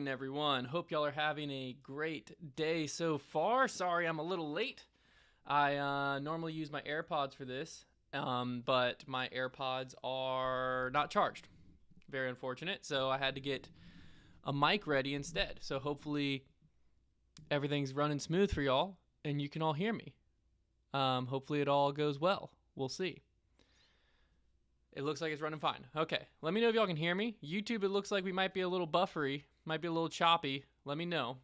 everyone. Hope y'all are having a great day so far. Sorry I'm a little late. I normally use my AirPods for this, but my AirPods are not charged. Very unfortunate. So I had to get a mic ready instead. So hopefully everything's running smooth for y'all and you can all hear me. Hopefully it all goes well. We'll see. It looks like it's running fine. Okay, let me know if y'all can hear me. YouTube, it looks like we might be a little buffery, might be a little choppy. Let me know.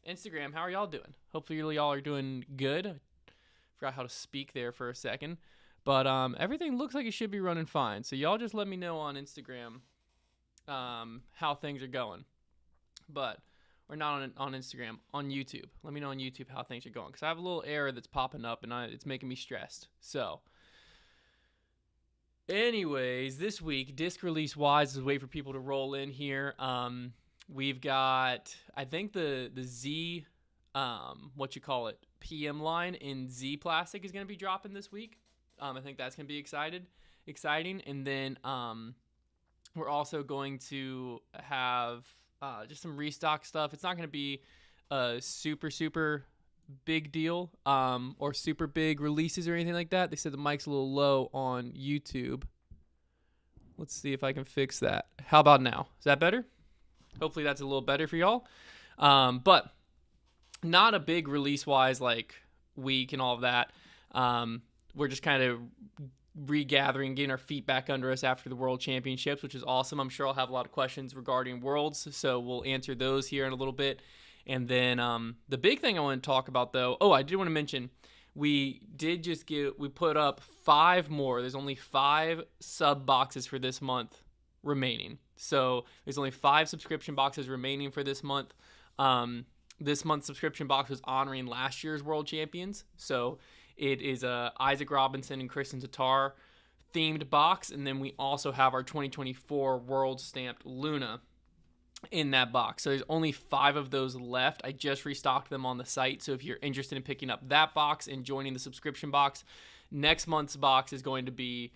Instagram, how are y'all doing? Hopefully y'all are doing good. I forgot how to speak there for a second. But everything looks like it should be running fine. So y'all just let me know on Instagram how things are going. Or not on Instagram, on YouTube. Let me know on YouTube how things are going. Because I have a little error that's popping up and it's making me stressed. So anyways, this week, disc release wise, is a way for people to roll in here. We've got, I think the Z, PM line in Z Plastic is going to be dropping this week. I think that's going to be exciting. And then we're also going to have just some restock stuff. It's not going to be a super big deal or super big releases or anything like that. They said the mic's a little low on YouTube. Let's see if I can fix that. How about now? Is that better? Hopefully that's a little better for y'all. But not a big release-wise like week and all of that. We're just kind of regathering, getting our feet back under us after the World Championships, which is awesome. I'm sure I'll have a lot of questions regarding Worlds, so we'll answer those here in a little bit. And then the big thing I want to talk about, though, I did want to mention, we put up 5 more. There's only 5 sub boxes for this month remaining. So there's only 5 subscription boxes remaining for this month. This month's subscription box was honoring last year's World Champions. So it is a Isaac Robinson and Kristen Tatar themed box. And then we also have our 2024 World stamped Luna in that box. So there's only 5 of those left. I just restocked them on the site. So if you're interested in picking up that box and joining the subscription box, next month's box is going to be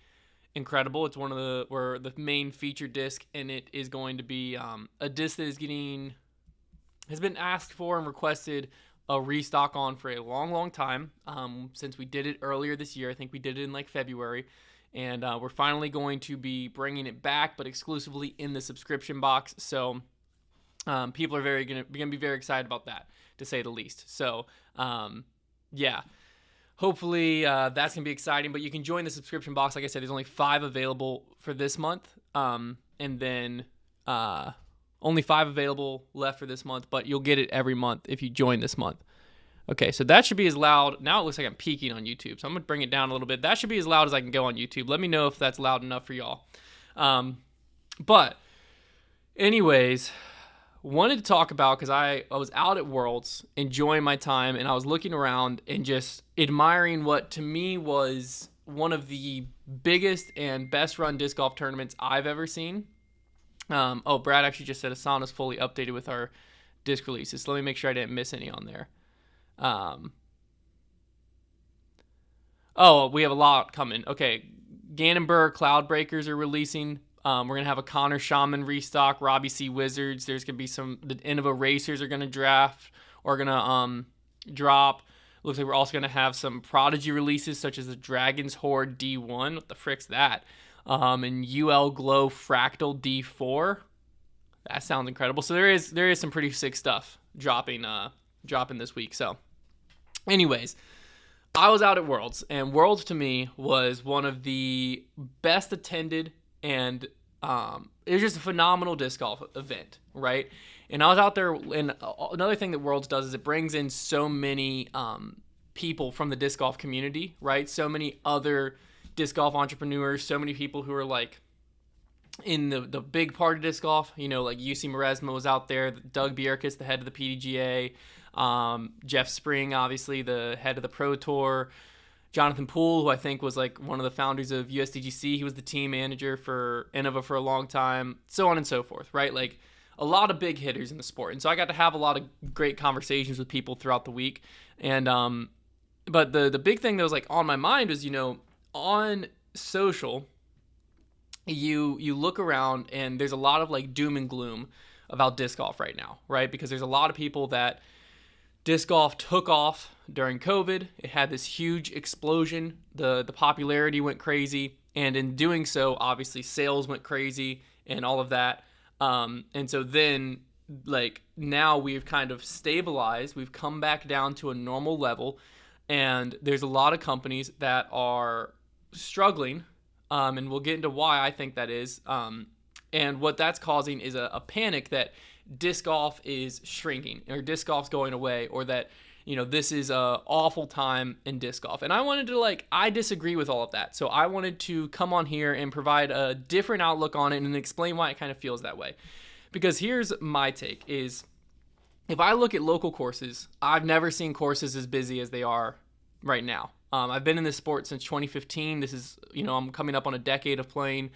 incredible. It's one of the main feature disc, and it is going to be a disc that has been asked for and requested a restock on for a long time, since we did it earlier this year. I think we did it in like February. And we're finally going to be bringing it back, but exclusively in the subscription box. So people are going to be very excited about that, to say the least. So yeah, hopefully that's going to be exciting. But you can join the subscription box. Like I said, there's only 5 available for this month, and then only 5 available left for this month. But you'll get it every month if you join this month. Okay, so that should be as loud. Now it looks like I'm peaking on YouTube, so I'm going to bring it down a little bit. That should be as loud as I can go on YouTube. Let me know if that's loud enough for y'all. But anyways, wanted to talk about, because I was out at Worlds, enjoying my time, and I was looking around and just admiring what to me was one of the biggest and best run disc golf tournaments I've ever seen. Brad actually just said Asana's fully updated with our disc releases, so let me make sure I didn't miss any on there. We have a lot coming. Okay, Ganonburg Cloudbreakers are releasing. We're going to have a Connor Shaman restock, Robbie C. Wizards. There's going to be the Innova Racers are going to drop. Looks like we're also going to have some Prodigy releases, such as the Dragon's Horde D1. What the frick's that? And UL Glow Fractal D4. That sounds incredible. So there is some pretty sick stuff dropping this week. So anyways, I was out at Worlds, and Worlds to me was one of the best attended, and it was just a phenomenal disc golf event, right? And I was out there, and another thing that Worlds does is it brings in so many people from the disc golf community, right? So many other disc golf entrepreneurs, so many people who are like in the big part of disc golf, like UC Maresma was out there, Doug Bierkes, the head of the PDGA, Jeff Spring, obviously the head of the Pro Tour, Jonathan Poole, who I think was like one of the founders of USDGC. He was the team manager for Innova for a long time, so on and so forth, right? Like a lot of big hitters in the sport. And so I got to have a lot of great conversations with people throughout the week. And but the big thing that was like on my mind was, on social, you look around and there's a lot of like doom and gloom about disc golf right now, right? Because there's a lot of people that disc golf took off during COVID. It had this huge explosion. The popularity went crazy. And in doing so, obviously sales went crazy and all of that. And so then like now we've kind of stabilized. We've come back down to a normal level. And there's a lot of companies that are struggling. And we'll get into why I think that is. And what that's causing is a panic that disc golf is shrinking or disc golf's going away, or that, you know, this is a awful time in disc golf. And I wanted to I disagree with all of that. So I wanted to come on here and provide a different outlook on it and explain why it kind of feels that way. Because here's my take is, if I look at local courses, I've never seen courses as busy as they are right now. I've been in this sport since 2015. This is, you know, I'm coming up on a decade of playing.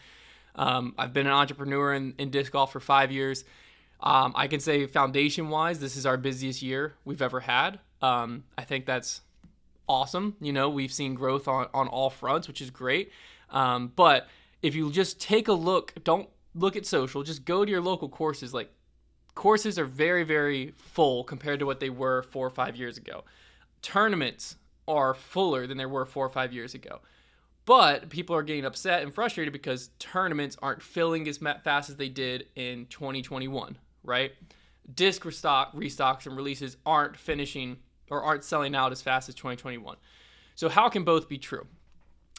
I've been an entrepreneur in disc golf for 5 years. I can say foundation-wise, this is our busiest year we've ever had. I think that's awesome. You know, we've seen growth on all fronts, which is great. But if you just take a look, don't look at social, just go to your local courses. Like, courses are very, very full compared to what they were 4 or 5 years ago. Tournaments are fuller than they were 4 or 5 years ago. But people are getting upset and frustrated because tournaments aren't filling as fast as they did in 2021, right? Disc restocks and releases aren't finishing or aren't selling out as fast as 2021. So how can both be true?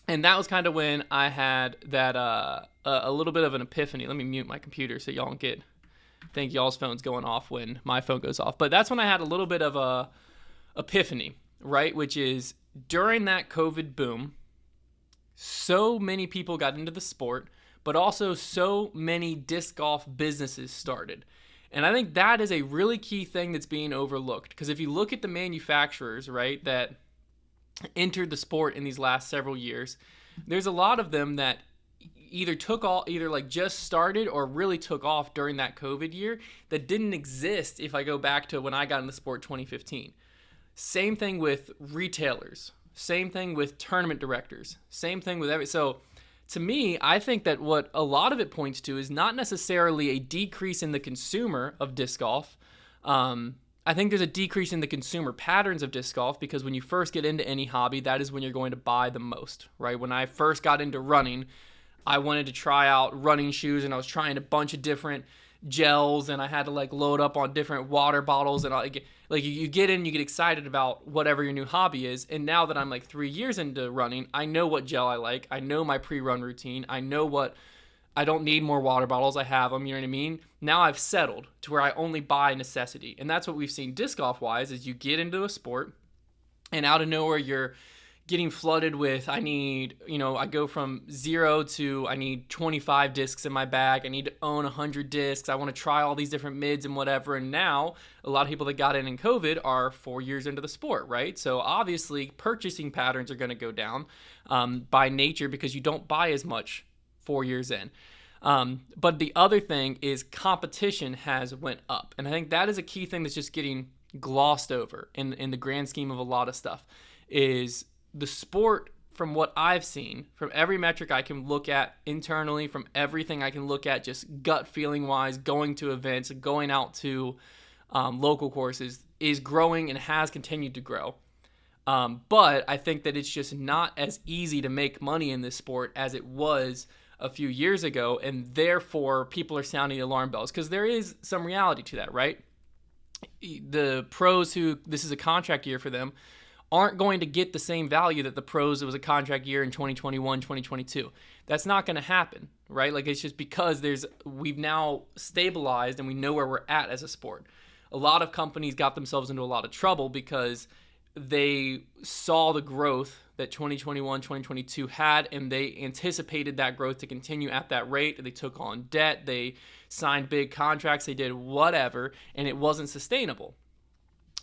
And that was kind of when I had that a little bit of an epiphany. Let me mute my computer so y'all don't think y'all's phone's going off when my phone goes off. But that's when I had a little bit of a epiphany, right? Which is during that COVID boom, so many people got into the sport, but also so many disc golf businesses started. And I think that is a really key thing that's being overlooked. Because if you look at the manufacturers, right, that entered the sport in these last several years, there's a lot of them that either just started or really took off during that COVID year that didn't exist if I go back to when I got in the sport 2015. Same thing with retailers. Same thing with tournament directors. Same thing with so to me, I think that what a lot of it points to is not necessarily a decrease in the consumer of disc golf. I think there's a decrease in the consumer patterns of disc golf because when you first get into any hobby, that is when you're going to buy the most, right? When I first got into running, I wanted to try out running shoes and I was trying a bunch of different gels and I had to load up on different water bottles and you get in, you get excited about whatever your new hobby is. And now that I'm 3 years into running, I know what gel I like. I know my pre-run routine. I know I don't need more water bottles. I have them, you know what I mean? Now I've settled to where I only buy necessity. And that's what we've seen disc golf wise is you get into a sport and out of nowhere you're getting flooded with, I go from 0 to I need 25 discs in my bag. I need to own 100 discs. I want to try all these different mids and whatever. And now a lot of people that got in COVID are 4 years into the sport, right? So obviously purchasing patterns are going to go down by nature because you don't buy as much 4 years in. But the other thing is competition has went up. And I think that is a key thing that's just getting glossed over in the grand scheme of a lot of stuff is the sport, from what I've seen, from every metric I can look at internally, from everything I can look at just gut feeling wise, going to events, going out to local courses, is growing and has continued to grow. But I think that it's just not as easy to make money in this sport as it was a few years ago, and therefore people are sounding alarm bells because there is some reality to that, right? The pros who this is a contract year for them aren't going to get the same value that the pros it was a contract year in 2021, 2022. That's not going to happen, right? It's just because we've now stabilized and we know where we're at as a sport. A lot of companies got themselves into a lot of trouble because they saw the growth that 2021, 2022 had, and they anticipated that growth to continue at that rate. They took on debt, they signed big contracts, they did whatever, and it wasn't sustainable.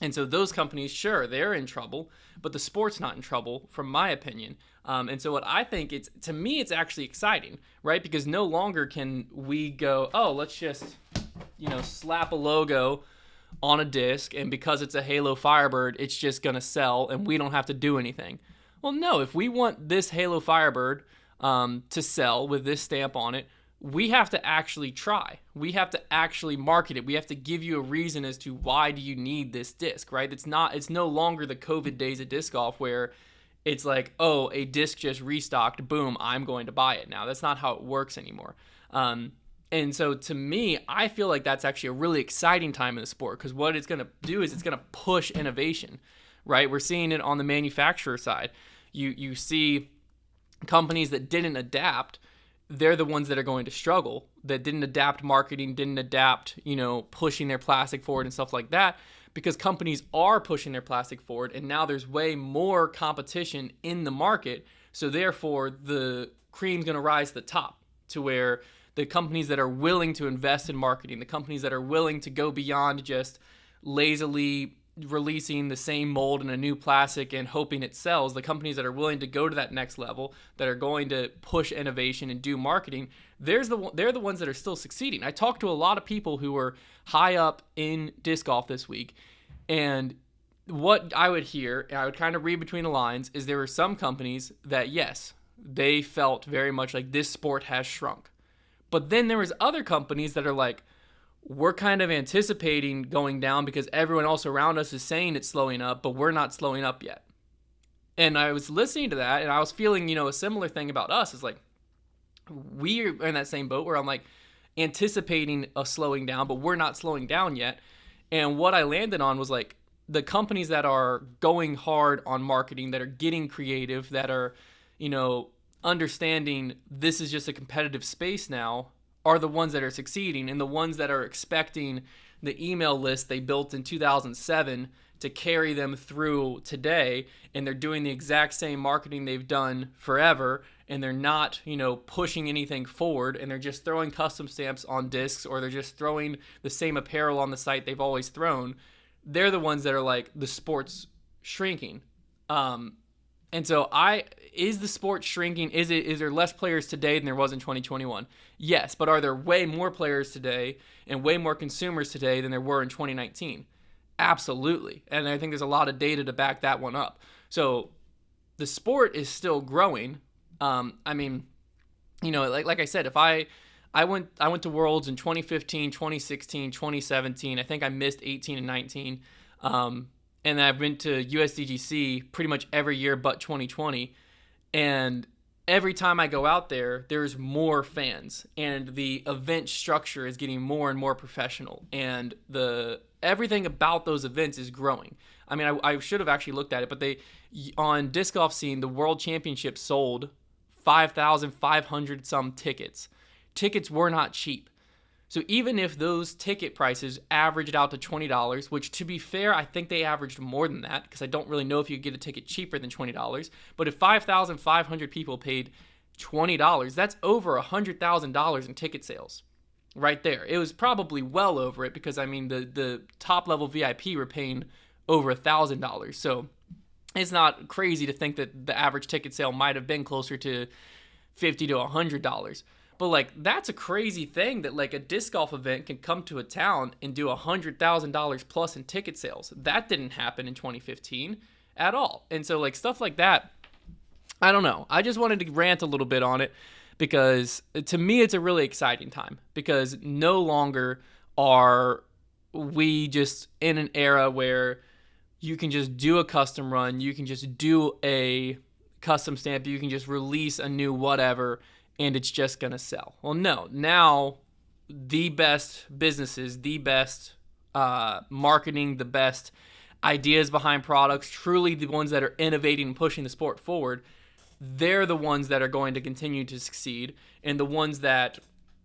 And so those companies, sure, they're in trouble, but the sport's not in trouble, from my opinion. And so what I think to me, it's actually exciting, right? Because no longer can we go, oh, let's just, slap a logo on a disc, and because it's a Halo Firebird, it's just going to sell, and we don't have to do anything. Well, no, if we want this Halo Firebird to sell with this stamp on it, we have to actually try. We have to actually market it. We have to give you a reason as to why do you need this disc, right? It's no longer the COVID days of disc golf where it's like, oh, a disc just restocked, boom, I'm going to buy it now. That's not how it works anymore. And so to me, I feel like that's actually a really exciting time in the sport, because what it's going to do is it's going to push innovation, right? We're seeing it on the manufacturer side. You see companies that didn't adapt, they're the ones that are going to struggle, that didn't adapt marketing, didn't adapt, pushing their plastic forward and stuff like that, because companies are pushing their plastic forward, and now there's way more competition in the market. So therefore, the cream's going to rise to the top, to where the companies that are willing to invest in marketing, the companies that are willing to go beyond just lazily releasing the same mold in a new plastic and hoping it sells, the companies that are willing to go to that next level, that are going to push innovation and do marketing, they're the ones that are still succeeding. I talked to a lot of people who were high up in disc golf this week, and what I would hear, and I would kind of read between the lines, is there were some companies that, yes, they felt very much like this sport has shrunk. But then there was other companies that are like, we're kind of anticipating going down because everyone else around us is saying it's slowing up, but we're not slowing up yet. And I was listening to that, and I was feeling, a similar thing about us. Is like, we're in that same boat where I'm like anticipating a slowing down, but we're not slowing down yet. And what I landed on was like, the companies that are going hard on marketing, that are getting creative, that are, understanding this is just a competitive space now, are the ones that are succeeding, and the ones that are expecting the email list they built in 2007 to carry them through today, and they're doing the exact same marketing they've done forever, and they're not, pushing anything forward, and they're just throwing custom stamps on discs, or they're just throwing the same apparel on the site they've always thrown. They're the ones that are like, the sport's shrinking. And so is the sport shrinking? Is there less players today than there was in 2021? Yes, but are there way more players today and way more consumers today than there were in 2019? Absolutely. And I think there's a lot of data to back that one up. So the sport is still growing. Like I said, if I went to Worlds in 2015, 2016, 2017. I think I missed 18 and 19. And I've been to USDGC pretty much every year but 2020. And every time I go out there, there's more fans, and the event structure is getting more and more professional, and everything about those events is growing. I mean, I should have actually looked at it, but on Disc Golf Scene, the World Championship sold 5,500 some tickets. Tickets were not cheap. So even if those ticket prices averaged out to $20, which, to be fair, I think they averaged more than that, because I don't really know if you could get a ticket cheaper than $20. But if 5,500 people paid $20, that's over $100,000 in ticket sales right there. It was probably well over it, because, I mean, the top-level VIP were paying over $1,000. So it's not crazy to think that the average ticket sale might have been closer to $50 to $100. But, like, that's a crazy thing, that, like, a disc golf event can come to a town and do $100,000 plus in ticket sales. That didn't happen in 2015 at all. And so, like, stuff like that, I don't know. I just wanted to rant a little bit on it, because to me it's a really exciting time, because no longer are we just in an era where you can just do a custom run, you can just do a custom stamp, you can just release a new whatever, and it's just going to sell. Well, no. Now, the best businesses, the best marketing, the best ideas behind products, truly the ones that are innovating and pushing the sport forward, they're the ones that are going to continue to succeed. And the ones that,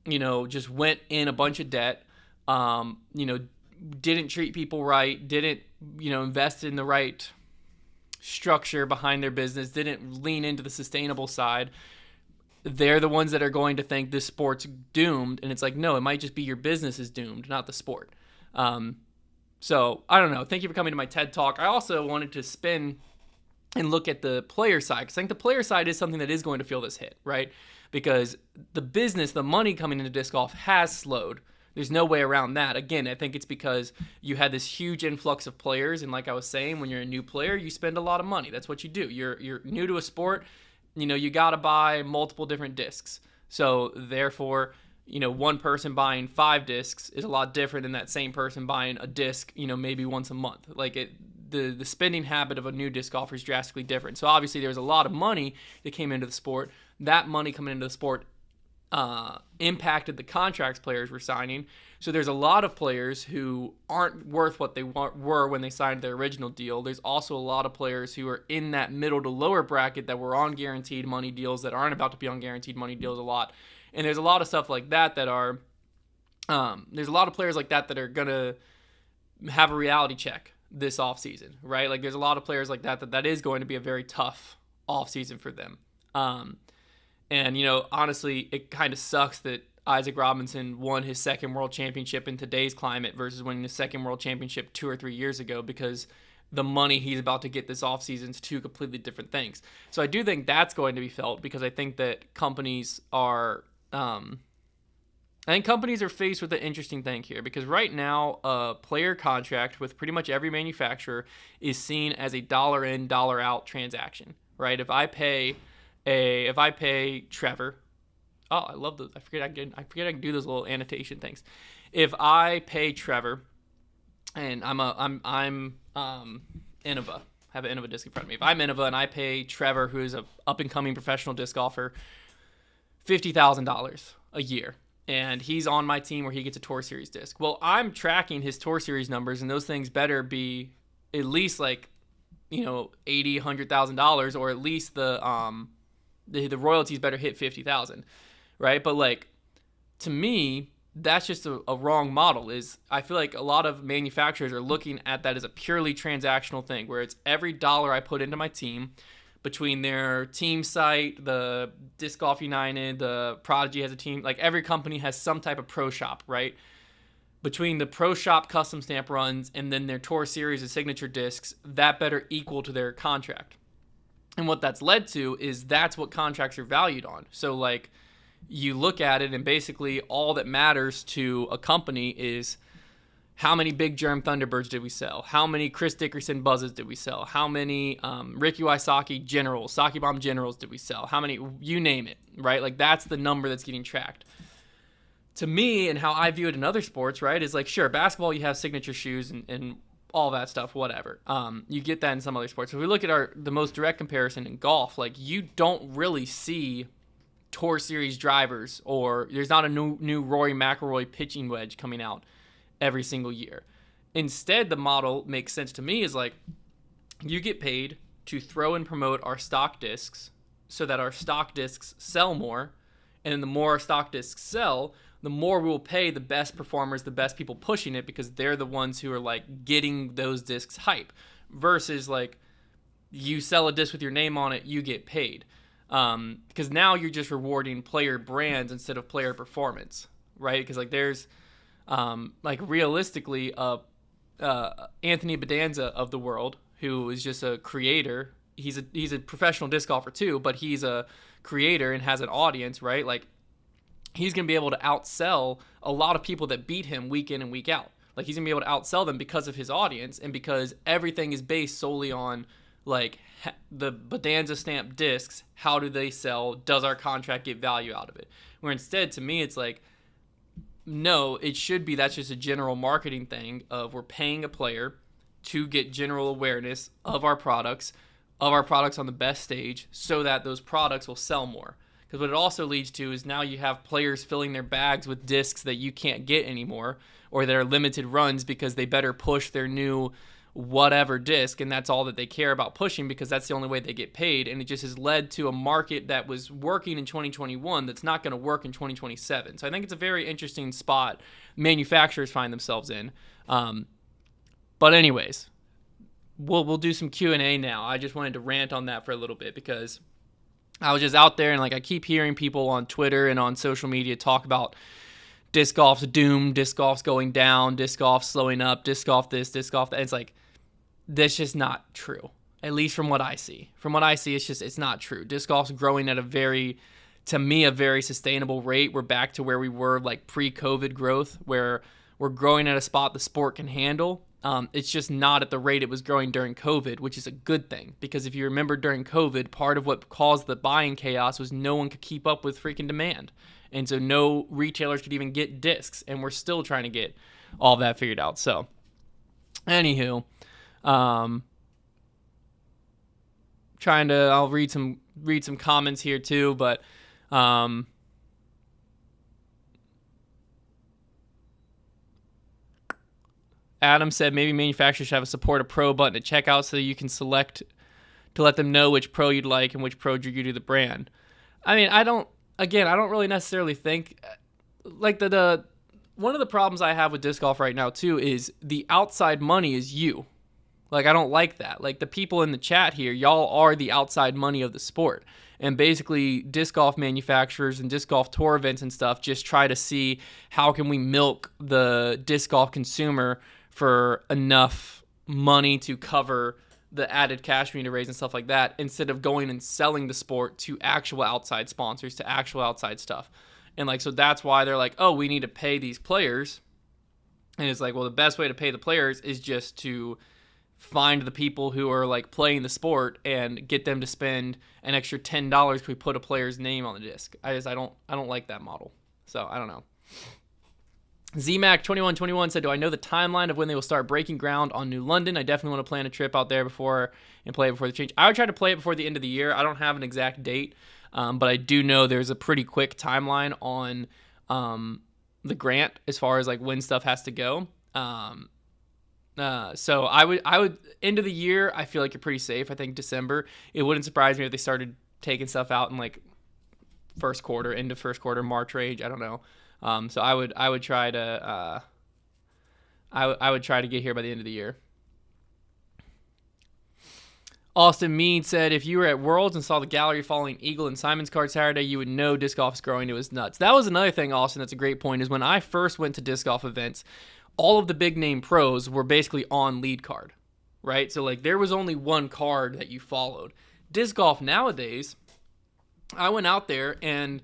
just went in a bunch of debt, didn't treat people right, didn't, invest in the right structure behind their business, didn't lean into the sustainable side, they're the ones that are going to think this sport's doomed. And it's like, no, it might just be your business is doomed, not the sport. So I don't know. Thank you for coming to my TED Talk. I also wanted to spin and look at the player side, because I think the player side is something that is going to feel this hit, right? Because the business, the money coming into disc golf has slowed. There's no way around that. Again, I think it's because you had this huge influx of players, and like I was saying, when you're a new player, you spend a lot of money. That's what you do. You're new to a sport. You got to buy multiple different discs. So therefore, one person buying 5 discs is a lot different than that same person buying a disc, maybe once a month. Like the spending habit of a new disc golfer is drastically different. So obviously there was a lot of money that came into the sport. That money coming into the sport impacted the contracts players were signing. So there's a lot of players who aren't worth what they were when they signed their original deal. There's also a lot of players who are in that middle to lower bracket that were on guaranteed money deals that aren't about to be on guaranteed money deals a lot. And there's a lot of stuff like that are there's a lot of players like that are going to have a reality check this offseason, right? Like there's a lot of players like that is going to be a very tough offseason for them. And, honestly, it kind of sucks that Isaac Robinson won his second world championship in today's climate versus winning his second world championship 2 or 3 years ago, because the money he's about to get this offseason is 2 completely different things. So I do think that's going to be felt, because I think that companies are faced with an interesting thing here, because right now a player contract with pretty much every manufacturer is seen as a dollar in, dollar out transaction, right? If I pay Trevor, oh, I love those. I forget I can do those little annotation things. If I pay Trevor, and I'm Innova, I have an Innova disc in front of me. If I'm Innova and I pay Trevor, who is a up and coming professional disc golfer, $50,000 a year, and he's on my team where he gets a Tour Series disc. Well, I'm tracking his Tour Series numbers, and those things better be at least like, $80,000, $100,000, or at least the royalties better hit $50,000, right? But like, to me, that's just a wrong model. I feel like a lot of manufacturers are looking at that as a purely transactional thing, where it's every dollar I put into my team, between their team site, the Disc Golf United, the Prodigy has a team, like every company has some type of pro shop, right? Between the pro shop custom stamp runs and then their Tour Series of signature discs, that better equal to their contract. And what that's led to is that's what contracts are valued on. So like, you look at it and basically all that matters to a company is how many Big Germ Thunderbirds did we sell? How many Chris Dickerson Buzzes did we sell? How many Ricky Wysocki Generals, Saki Bomb Generals did we sell? How many, you name it, right? Like that's the number that's getting tracked. To me, and how I view it in other sports, right, is like, sure, basketball, you have signature shoes and all that stuff, whatever. You get that in some other sports. If we look at the most direct comparison in golf, like you don't really see Tour Series drivers, or there's not a new Rory McIlroy pitching wedge coming out every single year. Instead, the model makes sense to me is like, you get paid to throw and promote our stock discs so that our stock discs sell more, and then the more our stock discs sell, the more we will pay the best performers, the best people pushing it, because they're the ones who are like getting those discs hype, versus like you sell a disc with your name on it, you get paid. Because now you're just rewarding player brands instead of player performance, right? Because like there's like realistically Anthony Bedanza of the world, who is just a creator. He's a professional disc golfer too, but he's a creator and has an audience, right? Like he's going to be able to outsell a lot of people that beat him week in and week out. Like he's going to be able to outsell them because of his audience, and because everything is based solely on like the Bedanza stamp discs. How do they sell? Does our contract get value out of it? Where instead, to me, it's like, no, it should be, that's just a general marketing thing of we're paying a player to get general awareness of our products on the best stage, so that those products will sell more. Because what it also leads to is now you have players filling their bags with discs that you can't get anymore, or that are limited runs because they better push their new whatever disc, and that's all that they care about pushing, because that's the only way they get paid. And it just has led to a market that was working in 2021 that's not going to work in 2027. So I think it's a very interesting spot manufacturers find themselves in. But anyways, we'll do some Q&A now. I just wanted to rant on that for a little bit, because I was just out there and like I keep hearing people on Twitter and on social media talk about disc golf's doomed, disc golf's going down, disc golf slowing up, disc golf this, disc golf that. It's like, that's just not true. At least from what I see. From what I see, it's not true. Disc golf's growing at a very sustainable rate. We're back to where we were like pre-COVID growth, where we're growing at a spot the sport can handle. It's just not at the rate it was growing during COVID, which is a good thing, because if you remember during COVID, part of what caused the buying chaos was no one could keep up with freaking demand. And so no retailers could even get discs, and we're still trying to get all that figured out. So anywho, I'll read some comments here too, but Adam said maybe manufacturers should have a support a pro button at checkout so you can select to let them know which pro you'd like and which pro drew you to the brand. I mean, I don't really necessarily think like the one of the problems I have with disc golf right now too is the outside money is you. Like, I don't like that. Like, the people in the chat here, y'all are the outside money of the sport. And basically, disc golf manufacturers and disc golf tour events and stuff just try to see how can we milk the disc golf consumer for enough money to cover the added cash we need to raise and stuff like that, instead of going and selling the sport to actual outside sponsors, to actual outside stuff. And, like, so that's why they're like, oh, we need to pay these players. And it's like, well, the best way to pay the players is just to find the people who are like playing the sport and get them to spend an extra $10 if we put a player's name on the disc. I don't like that model. So I don't know. ZMac2121 said, do I know the timeline of when they will start breaking ground on New London? I definitely want to plan a trip out there before and play it before the change. I would try to play it before the end of the year. I don't have an exact date, but I do know there's a pretty quick timeline on the grant as far as like when stuff has to go. So I would end of the year, I feel like you're pretty safe. I think December. It wouldn't surprise me if they started taking stuff out in like end of first quarter, March range. I don't know. So I would try to I would try to get here by the end of the year. Austin Mead said, if you were at Worlds and saw the gallery following Eagle and Simon's card Saturday, you would know disc golf is growing. It was nuts. That was another thing, Austin, that's a great point, is when I first went to disc golf events, all of the big name pros were basically on lead card, right? So like there was only one card that you followed. Disc golf nowadays, I went out there and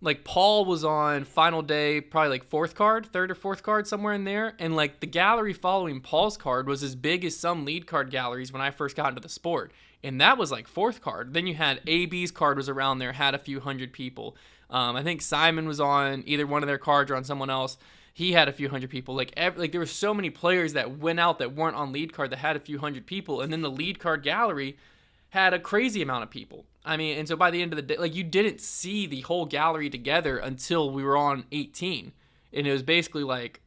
like Paul was on final day, probably like third or fourth card, somewhere in there. And like the gallery following Paul's card was as big as some lead card galleries when I first got into the sport. And that was like fourth card. Then you had AB's card was around there, had a few hundred people. I think Simon was on either one of their cards or on someone else. He had a few hundred people. Like there were so many players that went out that weren't on lead card that had a few hundred people, and then the lead card gallery had a crazy amount of people. I mean, and so by the end of the day, like you didn't see the whole gallery together until we were on 18, and it was basically like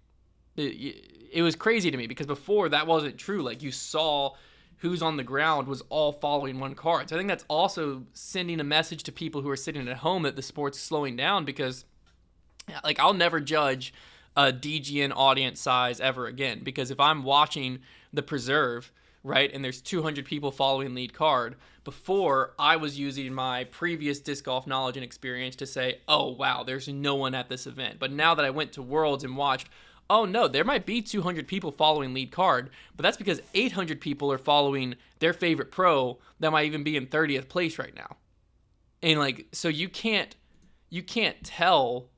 it was crazy to me because before that wasn't true. Like you saw who's on the ground was all following one card. So I think that's also sending a message to people who are sitting at home that the sport's slowing down, because like I'll never judge a DGN audience size ever again, because if I'm watching the Preserve, right, and there's 200 people following lead card, before I was using my previous disc golf knowledge and experience to say, oh wow, there's no one at this event. But now that I went to Worlds and watched, oh no, there might be 200 people following lead card, but that's because 800 people are following their favorite pro that might even be in 30th place right now. And like, so you can't tell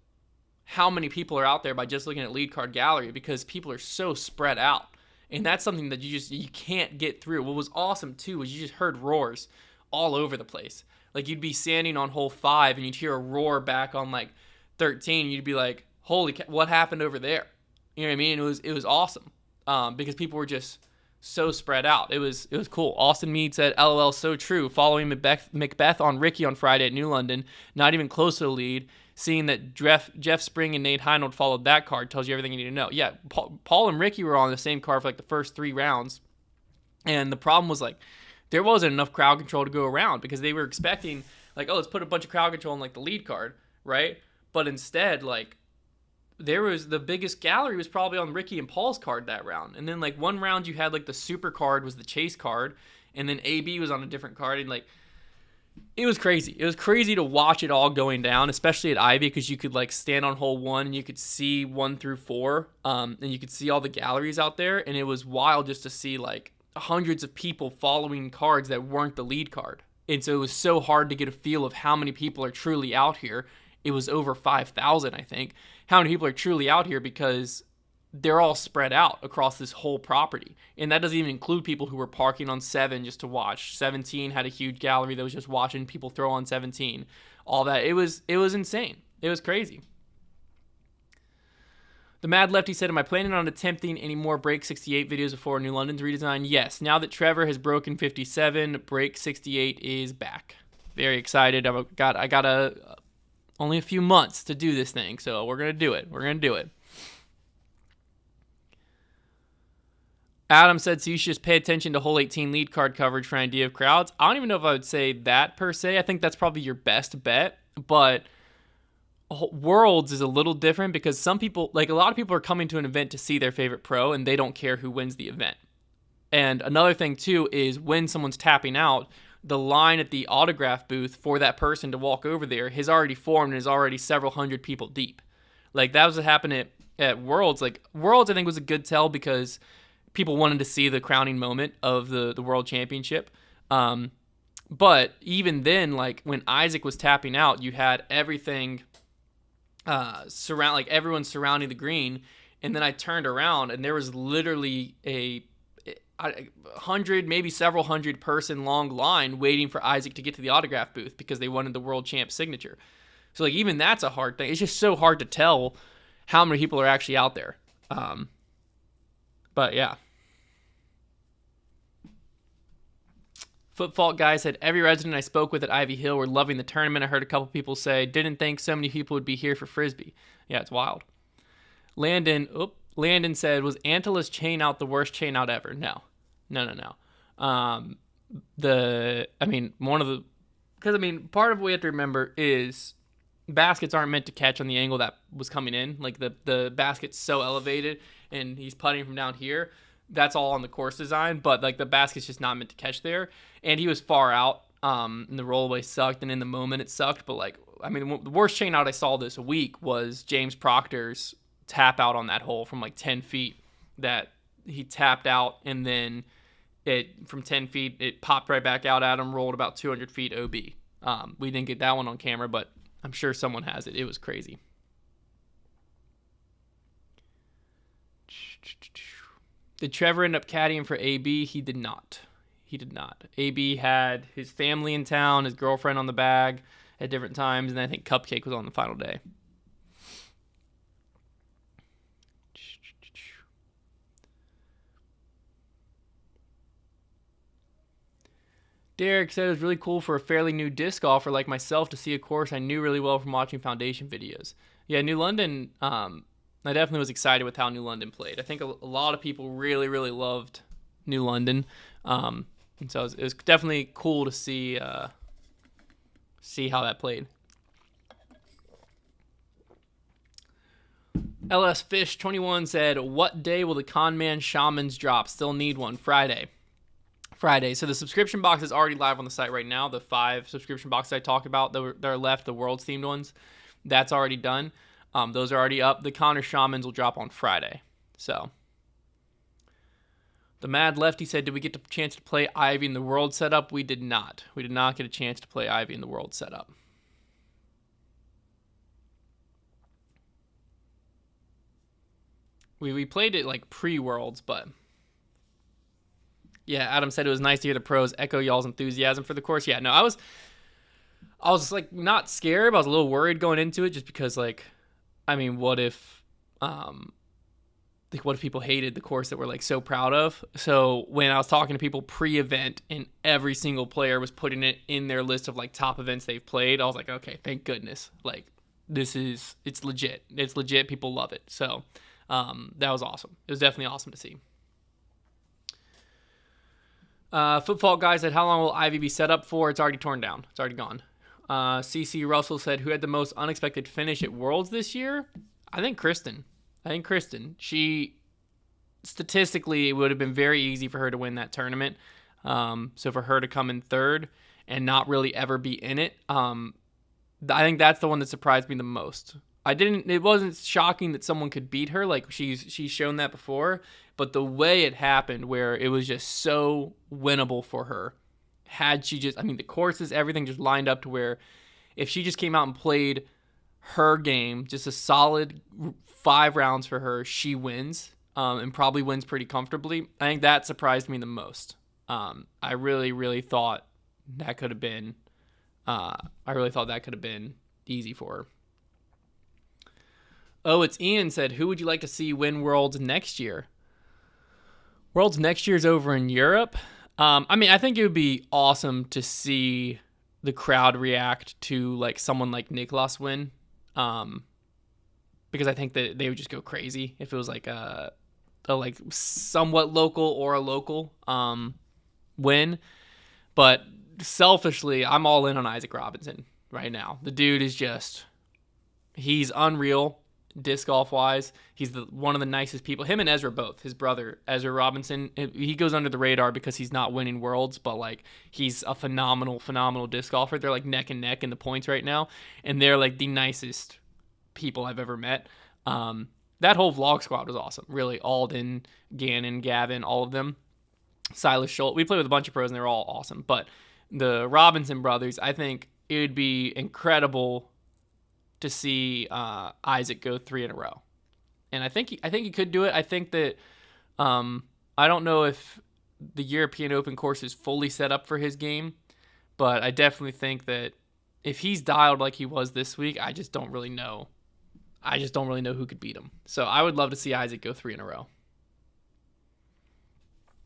how many people are out there by just looking at lead card gallery, because people are so spread out. And that's something that you can't get through. What was awesome too was you just heard roars all over the place. Like you'd be standing on hole 5 and you'd hear a roar back on like 13, and you'd be like, holy cow, what happened over there? You know what I mean? It was awesome because people were just so spread out. It was cool. Austin Mead said, LOL, so true. Following Macbeth on Ricky on Friday at New London, not even close to the lead. Seeing that Jeff Spring and Nate Heinold followed that card tells you everything you need to know. Yeah, Paul and Ricky were on the same card for like the first 3 rounds. And the problem was like there wasn't enough crowd control to go around, because they were expecting like, oh, let's put a bunch of crowd control on like the lead card, right? But instead, like there was the biggest gallery was probably on Ricky and Paul's card that round. And then like one round you had like the super card was the chase card, and then AB was on a different card, and like it was crazy. It was crazy to watch it all going down, especially at Ivy, because you could like stand on hole 1 and you could see 1 through 4, and you could see all the galleries out there, and it was wild just to see like hundreds of people following cards that weren't the lead card. And so it was so hard to get a feel of how many people are truly out here. It was over 5,000, I think. How many people are truly out here, because they're all spread out across this whole property. And that doesn't even include people who were parking on 7 just to watch. 17 had a huge gallery that was just watching people throw on 17. All that. It was insane. It was crazy. The Mad Lefty said, am I planning on attempting any more Break 68 videos before New London's redesign? Yes. Now that Trevor has broken 57, Break 68 is back. Very excited. I got only a few months to do this thing, so we're going to do it. Adam said, so you should just pay attention to hole 18 lead card coverage for an idea of crowds. I don't even know if I would say that per se. I think that's probably your best bet, but Worlds is a little different because some people, like a lot of people are coming to an event to see their favorite pro and they don't care who wins the event. And another thing too is when someone's tapping out, the line at the autograph booth for that person to walk over there has already formed and is already several hundred people deep. Like that was what happened at Worlds. Like Worlds I think was a good tell because people wanted to see the crowning moment of the World Championship. But even then, like when Isaac was tapping out, you had everything everyone surrounding the green, and then I turned around and there was literally a 100, maybe several hundred person long line waiting for Isaac to get to the autograph booth because they wanted the world champ signature. So like even that's a hard thing. It's just so hard to tell how many people are actually out there. But yeah. Footfault guy said, every resident I spoke with at Ivy Hill were loving the tournament. I heard a couple people say, didn't think so many people would be here for Frisbee. Yeah, it's wild. Landon said, was Antilla's chain out the worst chain out ever? No. Part of what we have to remember is baskets aren't meant to catch on the angle that was coming in. Like the basket's so elevated and he's putting from down here. That's all on the course design, but like the basket's just not meant to catch there. And he was far out, and the rollaway sucked, and in the moment it sucked. But like, I mean, the worst chain out I saw this week was James Proctor's tap out on that hole from like 10 feet that he tapped out, and then from 10 feet, it popped right back out at him, rolled about 200 feet OB. We didn't get that one on camera, but I'm sure someone has it. It was crazy. Did Trevor end up caddying for AB? He did not. AB had his family in town, his girlfriend on the bag at different times, and I think Cupcake was on the final day. Derek said it was really cool for a fairly new disc golfer like myself to see a course I knew really well from watching Foundation videos. Yeah, New London, I definitely was excited with how New London played. I think a lot of people really, really loved New London. And so it was definitely cool to see how that played. LS Fish 21 said, what day will the Conman Shamans drop? Still need one. Friday. So the subscription box is already live on the site right now. The 5 subscription boxes I talked about that are left, the Worlds themed ones, that's already done. Those are already up. The Connor Shamans will drop on Friday. So the Mad Lefty said, did we get the chance to play Ivy in the World setup? We did not. We did not get a chance to play Ivy in the World setup. We played it like pre-Worlds, but yeah, Adam said it was nice to hear the pros echo y'all's enthusiasm for the course. Yeah, no, I was like not scared, but I was a little worried going into it just because like, I mean, what if people hated the course that we're like so proud of? So when I was talking to people pre-event and every single player was putting it in their list of like top events they've played, I was like, okay, thank goodness. Like it's legit. It's legit. People love it. So that was awesome. It was definitely awesome to see. Footfall guy said, how long will Ivy be set up for? It's already torn down. It's already gone. CC Russell said, who had the most unexpected finish at Worlds this year? I think Kristen. She, statistically, it would have been very easy for her to win that tournament. So for her to come in third and not really ever be in it, I think that's the one that surprised me the most. It wasn't shocking that someone could beat her. Like she's shown that before, but the way it happened where it was just so winnable for her. The courses, everything just lined up to where if she just came out and played her game, just a solid 5 rounds for her, she wins, and probably wins pretty comfortably. I think that surprised me the most. I really, really thought that could have been. Easy for her. Oh, it's Ian said, who would you like to see win Worlds next year? Worlds next year is over in Europe. I think it would be awesome to see the crowd react to like someone like Niklas win, because I think that they would just go crazy if it was like a like somewhat local or a local win. But selfishly, I'm all in on Isaac Robinson right now. The dude is he's unreal disc golf wise. He's one of the nicest people. Him and Ezra both. His brother Ezra Robinson, he goes under the radar because he's not winning Worlds, but like he's a phenomenal disc golfer. They're like neck and neck in the points right now, and they're like the nicest people I've ever met. That whole vlog squad was awesome. Really, Alden, Gannon, Gavin, all of them. Silas Schultz. We played with a bunch of pros and they're all awesome. But the Robinson brothers, I think it would be incredible to see Isaac go 3 in a row, and I think he could do it. I think that I don't know if the European Open course is fully set up for his game, but I definitely think that if he's dialed like he was this week, I just don't really know. Who could beat him. So I would love to see Isaac go 3 in a row.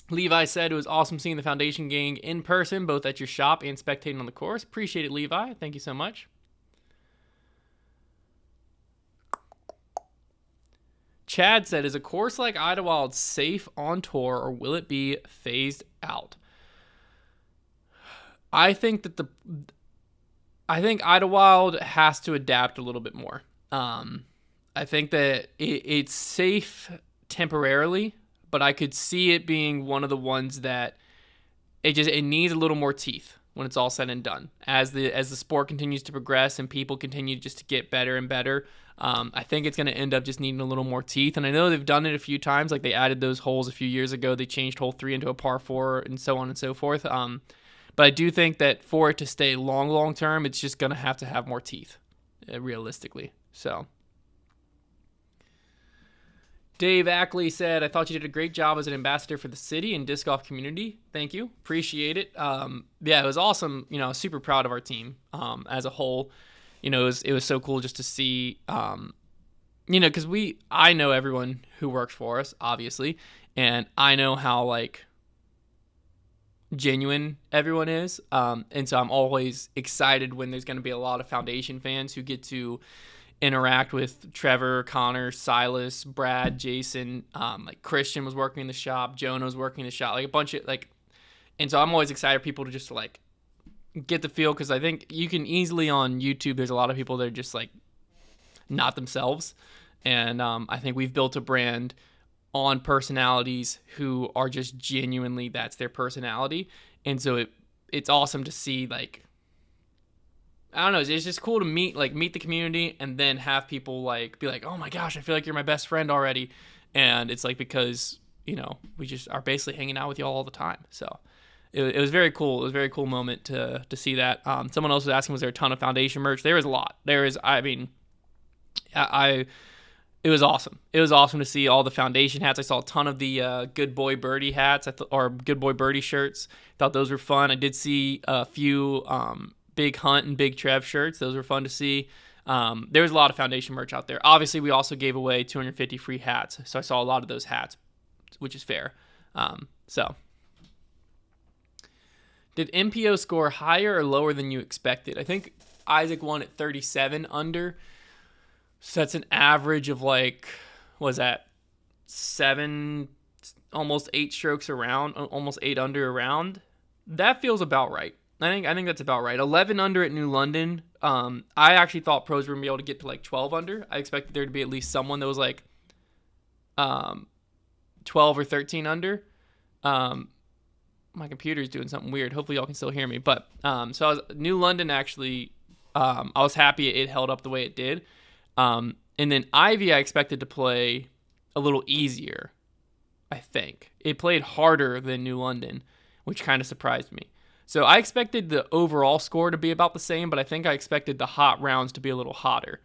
Levi said it was awesome seeing the Foundation gang in person, both at your shop and spectating on the course. Appreciate it, Levi. Thank you so much. Chad said, is a course like Idlewild safe on tour, or will it be phased out? I think Idlewild has to adapt a little bit more. I think that it's safe temporarily, but I could see it being one of the ones that it needs a little more teeth when it's all said and done. As the sport continues to progress and people continue just to get better and better, I think it's going to end up just needing a little more teeth. And I know they've done it a few times. Like they added those holes a few years ago. They changed hole 3 into a par 4 and so on and so forth. But I do think that for it to stay long term, it's just going to have more teeth, realistically. So Dave Ackley said, I thought you did a great job as an ambassador for the city and disc golf community. Thank you. Appreciate it. Yeah, it was awesome. Super proud of our team as a whole. It was so cool just to see, because I know everyone who works for us, obviously, and I know how, like, genuine everyone is. And so I'm always excited when there's going to be a lot of Foundation fans who get to interact with Trevor, Connor, Silas, Brad, Jason. Like Christian was working in the shop, Jonah was working in the shop, like a bunch of and so I'm always excited for people to just like get the feel, because I think you can easily on YouTube, there's a lot of people that are just like not themselves, and I think we've built a brand on personalities who are just genuinely, that's their personality. And so it's awesome to see, like, I don't know, it's just cool to meet the community and then have people like be like, oh my gosh, I feel like you're my best friend already. And it's like, because we just are basically hanging out with y'all all the time. So it was very cool. It was a very cool moment to see that. Someone else was asking, was there a ton of Foundation merch? There was a lot. It was awesome. It was awesome to see all the Foundation hats. I saw a ton of the Good Boy Birdie hats, or Good Boy Birdie shirts. Thought those were fun. I did see a few Big Hunt and Big Trev shirts. Those were fun to see. There was a lot of Foundation merch out there. Obviously, we also gave away 250 free hats, so I saw a lot of those hats, which is fair. So, did MPO score higher or lower than you expected? I think Isaac won at 37 under. So that's an average of like, was that 7, almost 8 strokes around, almost 8 under around. That feels about right. I think that's about right. 11 under at New London. I actually thought pros were going to be able to get to like 12 under. I expected there to be at least someone that was like 12 or 13 under. My computer's doing something weird. Hopefully y'all can still hear me. But so New London actually, I was happy it held up the way it did. And then Ivy I expected to play a little easier, I think. It played harder than New London, which kind of surprised me. So I expected the overall score to be about the same, but I think I expected the hot rounds to be a little hotter.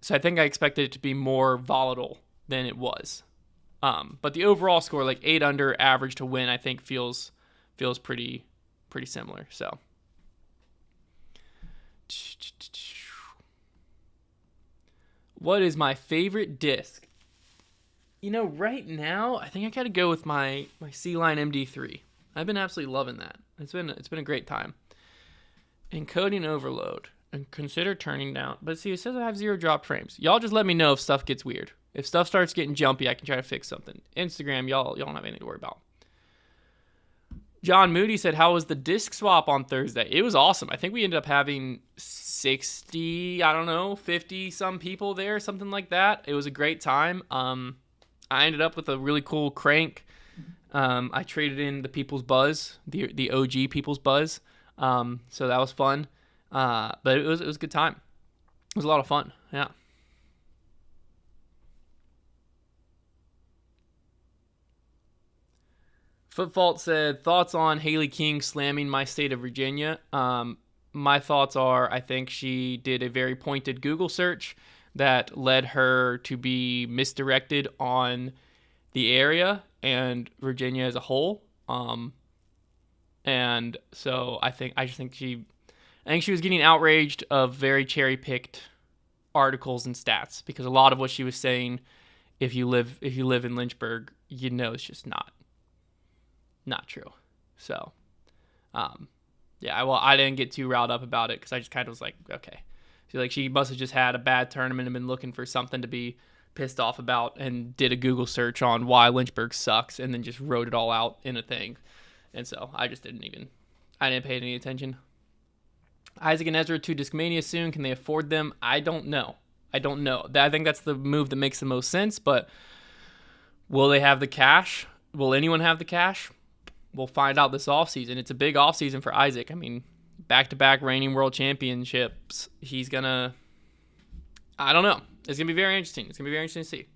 So I think I expected it to be more volatile than it was. But the overall score, like 8 under average to win, I think feels pretty similar. So what is my favorite disc? Right now I think I gotta go with my C-Line MD3. I've been absolutely loving that. It's been a great time. Encoding overload. And consider turning down. But see, it says I have 0 drop frames. Y'all just let me know if stuff gets weird. If stuff starts getting jumpy, I can try to fix something. Instagram, y'all don't have anything to worry about. John Moody said, how was the disc swap on Thursday? It was awesome. I think we ended up having 60, 50 some people there, something like that. It was a great time. I ended up with a really cool crank. I traded in the People's Buzz, the OG People's Buzz. So that was fun. But it was a good time. It was a lot of fun. Yeah. Footfault said, thoughts on Haley King slamming my state of Virginia. My thoughts are, I think she did a very pointed Google search that led her to be misdirected on the area and Virginia as a whole. And so I think she was getting outraged of very cherry-picked articles and stats, because a lot of what she was saying, if you live in Lynchburg, it's just not true. So, yeah, well, I didn't get too riled up about it because I just kind of was like, okay. So, she must have just had a bad tournament and been looking for something to be pissed off about, and did a Google search on why Lynchburg sucks and then just wrote it all out in a thing. And so I just didn't pay any attention. Isaac and Ezra to Discmania soon. Can they afford them? I don't know. I think that's the move that makes the most sense, but will they have the cash? Will anyone have the cash? We'll find out this offseason. It's a big offseason for Isaac. I mean, back-to-back reigning world championships. He's going to... I don't know. It's going to be very interesting. It's going to be very interesting to see.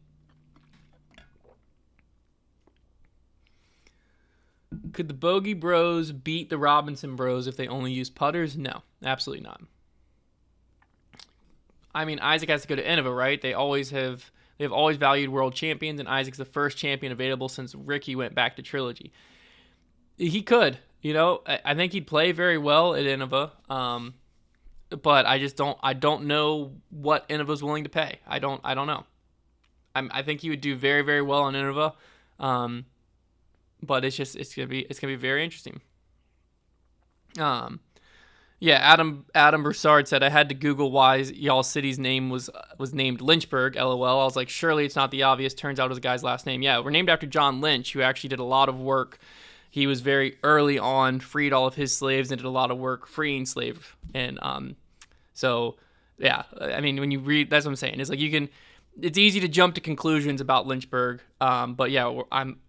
Could the Bogey Bros beat the Robinson Bros if they only use putters? No, absolutely not. I mean, Isaac has to go to Innova, right? They've always valued world champions, and Isaac's the first champion available since Ricky went back to Trilogy. He could, I think he'd play very well at Innova, but I don't know what Innova's willing to pay. I don't know. I think he would do very, very well on Innova, but it's gonna be very interesting. Yeah, Adam Broussard said, I had to Google why y'all city's name was named Lynchburg, LOL. I was like, surely it's not the obvious. Turns out it was a guy's last name. Yeah, we're named after John Lynch, who actually did a lot of work. He was very early on, freed all of his slaves, and did a lot of work freeing slaves. And so, yeah, I mean, when you read, that's what I'm saying. It's like it's easy to jump to conclusions about Lynchburg. But yeah,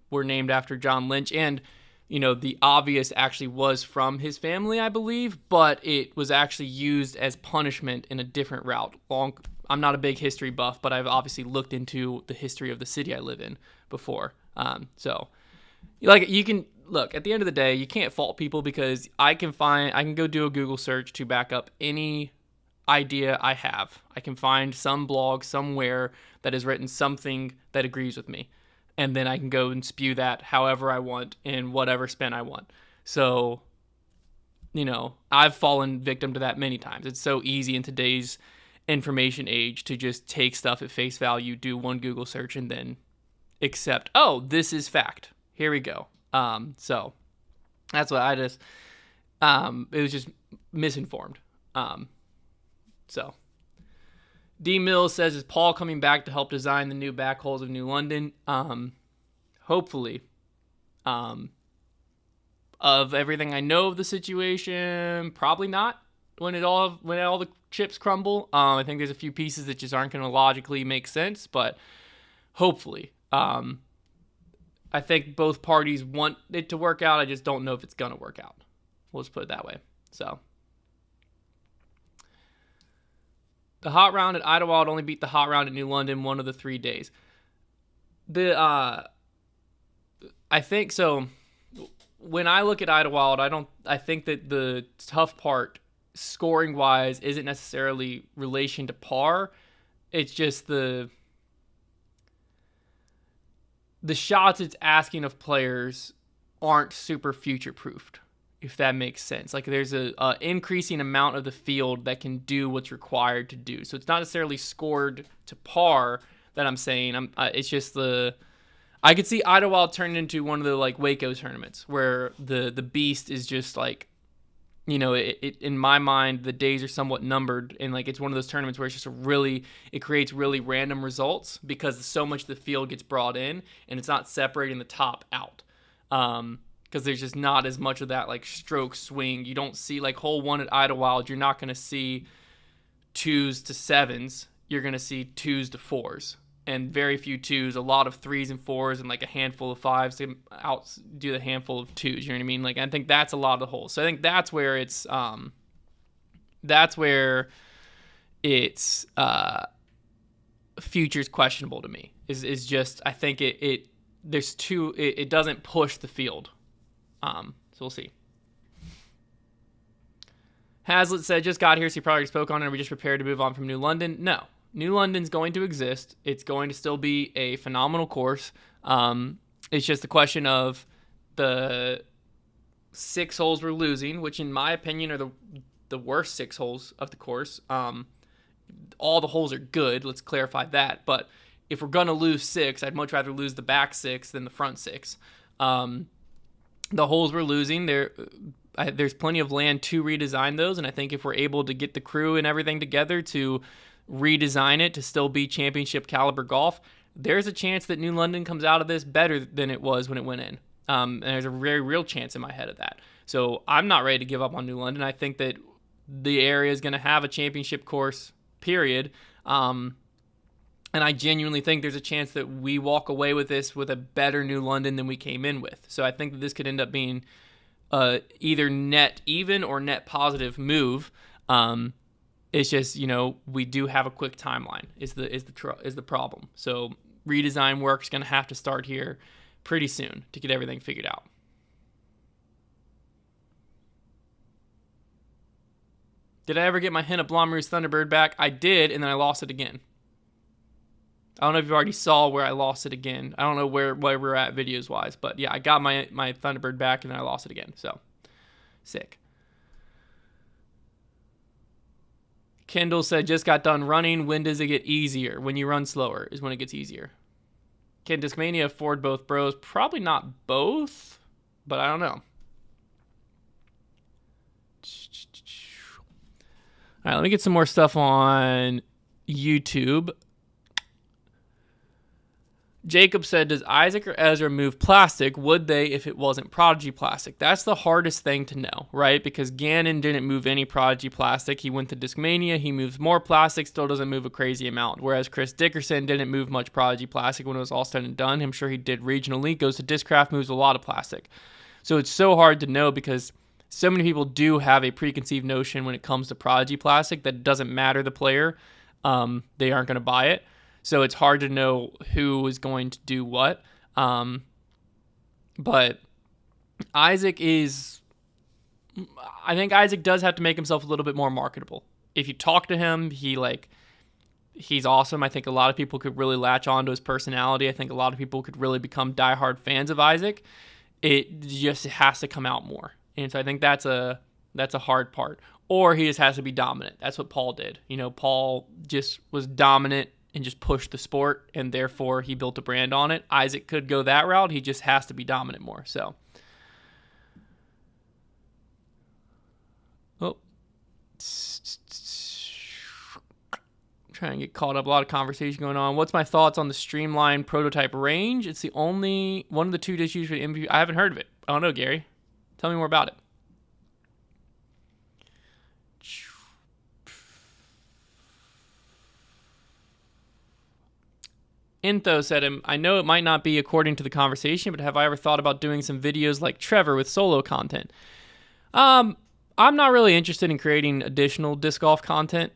we're named after John Lynch, and the obvious actually was from his family, I believe, but it was actually used as punishment in a different route. I'm not a big history buff, but I've obviously looked into the history of the city I live in before. So, you can look, at the end of the day, you can't fault people, because I can go do a Google search to back up any idea I have. I can find some blog somewhere that has written something that agrees with me, and then I can go and spew that however I want in whatever spin I want. So, I've fallen victim to that many times. It's so easy in today's information age to just take stuff at face value, do one Google search, and then accept, oh, this is fact. Here we go. So that's what it was just misinformed. So D Mills says, is Paul coming back to help design the new back holes of New London? Hopefully. Of everything I know of the situation, probably not when all the chips crumble. I think there's a few pieces that just aren't going to logically make sense, but hopefully. I think both parties want it to work out. I just don't know if it's going to work out. We'll just put it that way. So, the hot round at Idlewild only beat the hot round at New London one of the 3 days. I think so. When I look at Idlewild, I think that the tough part, scoring wise, isn't necessarily relation to par. It's just the shots it's asking of players aren't super future proofed, if that makes sense. Like there's a increasing amount of the field that can do what's required to do. So it's not necessarily scored to par that I'm saying. It's just I could see Idlewild turning into one of the like Waco tournaments where the beast is just like, you know, it in my mind the days are somewhat numbered, and like it's one of those tournaments where it's just it creates really random results because so much of the field gets brought in and it's not separating the top out. Because there's just not as much of that like stroke swing. You don't see like hole 1 at Idlewild. You're not going to see 2s to 7s. You're going to see 2s to 4s, and very few 2s. A lot of 3s and 4s, and like a handful of 5s to outdo the handful of 2s. You know what I mean? Like I think that's a lot of the holes. So I think that's where it's future's questionable to me. Is just I think it doesn't push the field. So we'll see. Hazlitt said, just got here, so you probably spoke on it. Are we just prepared to move on from New London? No. New London's going to exist. It's going to still be a phenomenal course. It's just the question of the 6 holes we're losing, which in my opinion are the worst 6 holes of the course. All the holes are good. Let's clarify that. But if we're going to lose 6, I'd much rather lose the back 6 than the front 6. The holes we're losing, there's plenty of land to redesign those, and I think if we're able to get the crew and everything together to redesign it to still be championship caliber golf, there's a chance that New London comes out of this better than it was when it went in. And there's a very real chance in my head of that. So I'm not ready to give up on New London. I think that the area is going to have a championship course, period. And I genuinely think there's a chance that we walk away with this with a better New London than we came in with. So I think that this could end up being either net even or net positive move. It's just, you know, we do have a quick timeline is the problem. So redesign work's going to have to start here pretty soon to get everything figured out. Did I ever get my Henna Blomroos Thunderbird back? I did, and then I lost it again. I don't know if you already saw where I lost it again. I don't know where we're at videos-wise, but yeah, I got my Thunderbird back, and then I lost it again. So, sick. Kendall said, just got done running. When does it get easier? When you run slower is when it gets easier. Can Discmania afford both bros? Probably not both, but I don't know. All right, let me get some more stuff on YouTube. Jacob said, does Isaac or Ezra move plastic? Would they if it wasn't Prodigy plastic? That's the hardest thing to know, right? Because Gannon didn't move any Prodigy plastic. He went to Discmania. He moves more plastic, still doesn't move a crazy amount. Whereas Chris Dickerson didn't move much Prodigy plastic when it was all said and done. I'm sure he did regionally. Goes to Discraft, moves a lot of plastic. So it's so hard to know because so many people do have a preconceived notion when it comes to Prodigy plastic that it doesn't matter the player. They aren't going to buy it. So it's hard to know who is going to do what. But Isaac I think Isaac does have to make himself a little bit more marketable. If you talk to him, he's awesome. I think a lot of people could really latch on to his personality. I think a lot of people could really become diehard fans of Isaac. It just has to come out more. And so I think that's a hard part. Or he just has to be dominant. That's what Paul did. You know, Paul just was dominant and just pushed the sport, and therefore he built a brand on it. Isaac could go that route. He just has to be dominant more. So, trying to get caught up. A lot of conversation going on. What's my thoughts on the Streamline prototype range? It's the only one of the 2 discs used for the MVP. I haven't heard of it. I don't know, Gary. Tell me more about it. Intho said, I know it might not be according to the conversation, but have I ever thought about doing some videos like Trevor with solo content? I'm not really interested in creating additional disc golf content.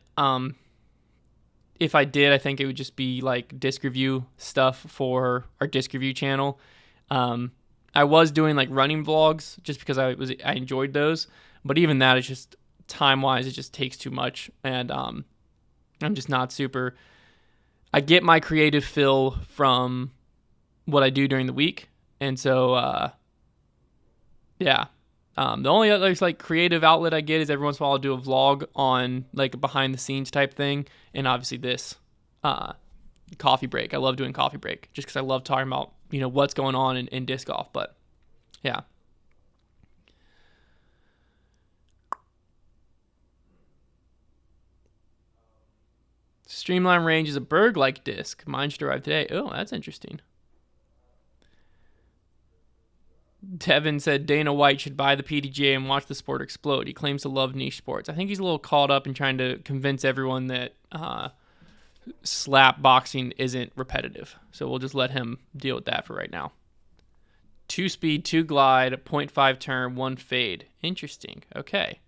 If I did, I think it would just be like disc review stuff for our disc review channel. I was doing like running vlogs just because I enjoyed those, but even that is just time-wise, it just takes too much, and I'm just not super I get my creative fill from what I do during the week. And so, yeah. The only other like creative outlet I get is every once in a while I'll do a vlog on like a behind the scenes type thing. And obviously this coffee break. I love doing coffee break just because I love talking about, what's going on in disc golf. But yeah. Streamline Range is a Berg-like disc. Mine should arrive today. Oh, that's interesting. Tevin said Dana White should buy the PDGA and watch the sport explode. He claims to love niche sports. I think he's a little caught up in trying to convince everyone that slap boxing isn't repetitive. So we'll just let him deal with that for right now. 2 speed, 2 glide, 0.5 turn, 1 fade. Interesting. Okay.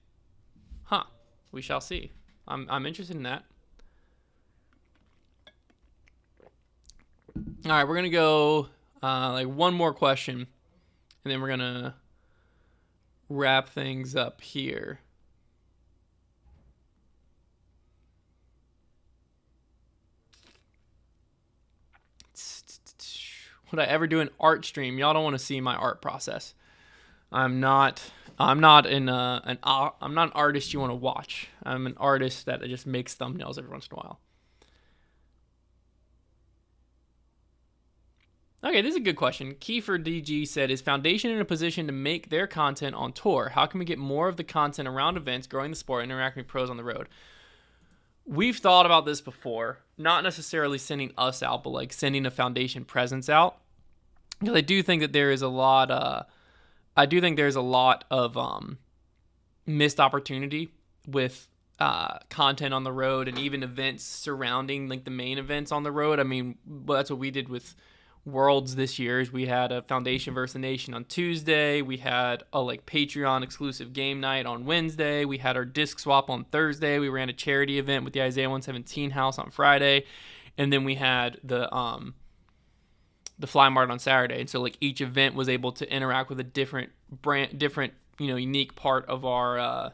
Huh. We shall see. I'm interested in that. All right, we're going to go like one more question, and then we're going to wrap things up here. Would I ever do an art stream? Y'all don't want to see my art process. I'm not an artist you want to watch. I'm an artist that just makes thumbnails every once in a while. Okay, this is a good question. Kiefer DG said, is Foundation in a position to make their content on tour? How can we get more of the content around events, growing the sport, interacting with pros on the road? We've thought about this before, not necessarily sending us out, but like sending a Foundation presence out. Because I do think that there is a lot of missed opportunity with content on the road and even events surrounding like the main events on the road. I mean, that's what we did with Worlds this year. Is we had a Foundation versus the Nation on Tuesday. We had a like Patreon exclusive game night on Wednesday. We had our disc swap on Thursday. We ran a charity event with the Isaiah 117 house on Friday, and then we had the Fly Mart on Saturday. And so like each event was able to interact with a different unique part of our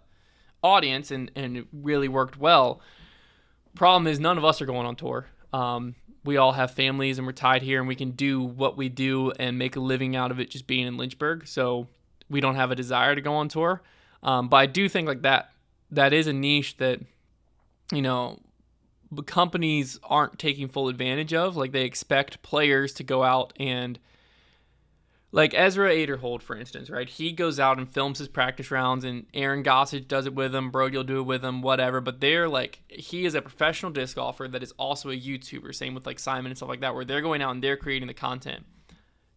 audience, and it really worked well. Problem is, none of us are going on tour. We all have families and we're tied here, and we can do what we do and make a living out of it just being in Lynchburg. So we don't have a desire to go on tour. But I do think like that is a niche that, companies aren't taking full advantage of. Like they expect players to go out and, like Ezra Aderhold, for instance, right? He goes out and films his practice rounds, and Aaron Gossage does it with him. Brody will do it with him, whatever. But they're like, he is a professional disc golfer that is also a YouTuber. Same with like Simon and stuff like that, where they're going out and they're creating the content.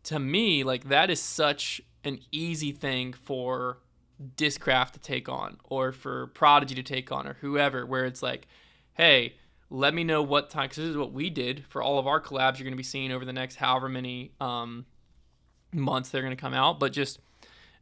To me, like that is such an easy thing for Discraft to take on, or for Prodigy to take on, or whoever, where it's like, hey, let me know what time, because this is what we did for all of our collabs you're going to be seeing over the next however many months they're going to come out. But just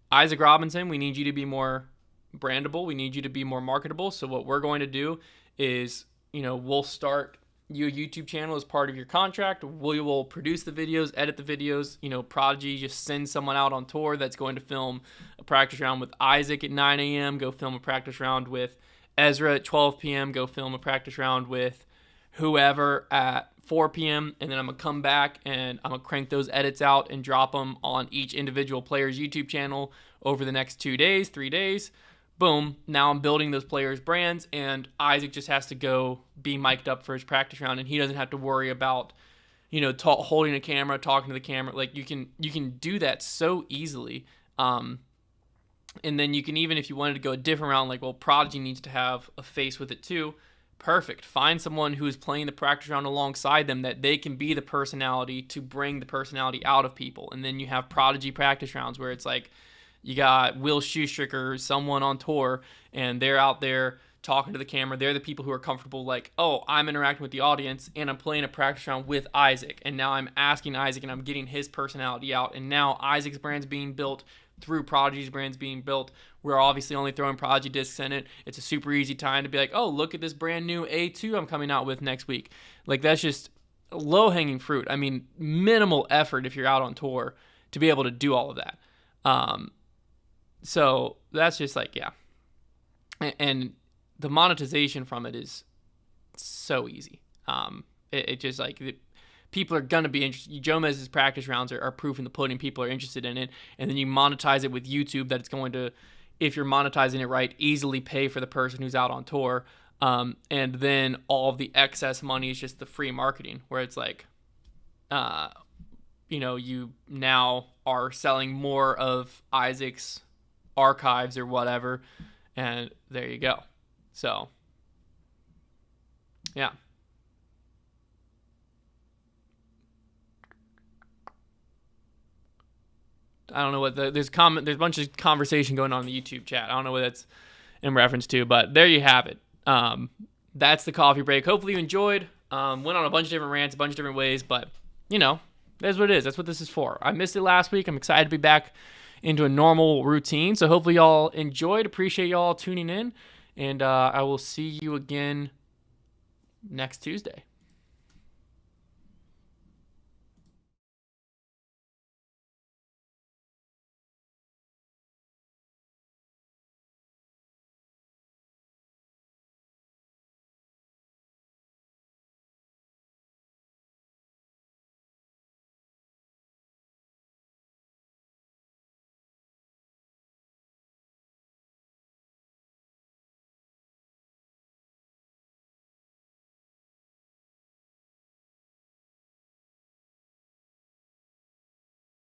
Isaac Robinson, we need you to be more brandable. We need you to be more marketable. So what we're going to do is, we'll start you a YouTube channel as part of your contract. We will produce the videos, edit the videos. Prodigy just send someone out on tour that's going to film a practice round with Isaac at 9 a.m. Go film a practice round with Ezra at 12 p.m. Go film a practice round with whoever at 4 p.m. And then I'm going to come back and I'm going to crank those edits out and drop them on each individual player's YouTube channel over the next 2 days, 3 days. Boom. Now I'm building those players' brands, and Isaac just has to go be mic'd up for his practice round, and he doesn't have to worry about, holding a camera, talking to the camera. Like you can do that so easily. And then you can, even if you wanted to go a different route, like, well, Prodigy needs to have a face with it too. Perfect. Find someone who is playing the practice round alongside them, that they can be the personality to bring the personality out of people. And then you have Prodigy practice rounds where it's like you got Will Shoestricker, someone on tour, and they're out there talking to the camera. They're the people who are comfortable, like, oh, I'm interacting with the audience and I'm playing a practice round with Isaac. And now I'm asking Isaac and I'm getting his personality out. And now Isaac's brand's being built through Prodigy's brands being built. We're obviously only throwing Prodigy discs in it. It's a super easy time to be like, oh, look at this brand new A2 I'm coming out with next week. Like, that's just low-hanging fruit. I mean, minimal effort if you're out on tour to be able to do all of that. So that's just like, yeah. And the monetization from it is so easy. It just like people are gonna be interested. Jomez's practice rounds are proof in the pudding. People are interested in it, and then you monetize it with YouTube. That it's going to, if you're monetizing it right, easily pay for the person who's out on tour. And then all of the excess money is just the free marketing, where it's like, you now are selling more of Isaac's archives or whatever, and there you go. So, yeah. I don't know what there's a bunch of conversation going on in the YouTube chat. I don't know what that's in reference to, but there you have it. That's the coffee break. Hopefully you enjoyed. Went on a bunch of different rants, a bunch of different ways, but that's what it is. That's what this is for. I missed it last week. I'm excited to be back into a normal routine. So hopefully y'all enjoyed. Appreciate y'all tuning in, and I will see you again next Tuesday.